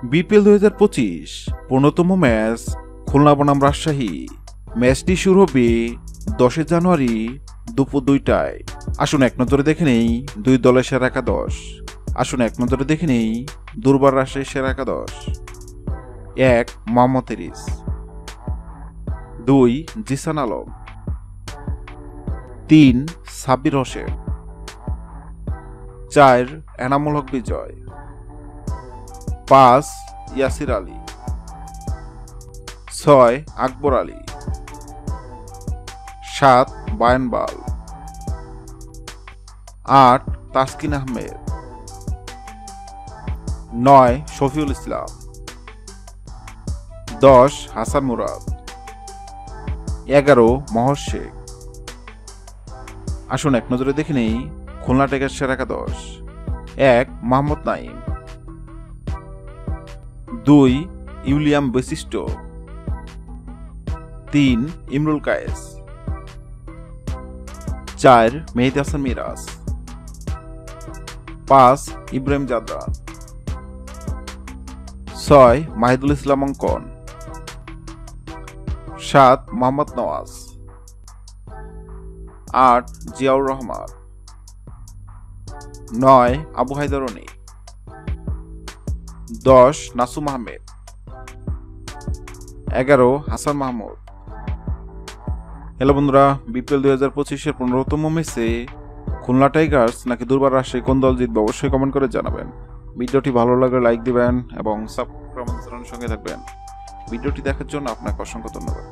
BPL 2025 15তম match Khulna বনাম রাজশাহী। ম্যাচটি শুরু হবে 10 জানুয়ারি দুপুর 2টায়। আসুন এক নজরে দেখে নেই দুই দলের সেরা একাদশ। আসুন এক নজরে দেখে নেই দুর্বার রাজশাহীর সেরা একাদশ। 1 মোহাম্মদ এরিস, 2 জিসান আলম, 3 সাব্বির হোসেন, 4 এনামুল হক বিজয়, 5 ইয়াসির আলী, 6 আকবর আলী, 7 বায়ান বাল, 8 তাসকিন আহমেদ, 9 শফিউল ইসলাম, 10 হাসান মুরাদ, 11 মহর শেখ। আসুন এক নজরে দেখে নেই খুলনা টাইগার্স সেরা একাদশ। 1 মোহাম্মদ নাইম, 2 ইউলিয়াম বৈশিষ্ট্য, 3 ইমরুল কায়েস, 4 মেহেদী হাসান মিরাজ, 5 ইব্রাহিম জাদরান, 6 মাহিদুল ইসলাম অঙ্কন, 7 মোহাম্মদ নওয়াজ, 8 জিয়াউর রহমান, 9 আবু হায়দার রনি, 10 নাসুম আহমেদ, 11 হাসান মাহমুদ। হ্যালো বন্ধুরা, বিপিএল 2025-এর 15তম ম্যাচে খুলনা টাইগার্স নাকি দুর্বার রাজশাহী কোন দল জিতবে অবশ্যই কমেন্ট করে জানাবেন। ভিডিওটি ভালো লাগলে লাইক দিবেন এবং সাবস্ক্রাইব সঙ্গে থাকবেন। ভিডিওটি দেখার জন্য আপনাকে অসংখ্য ধন্যবাদ।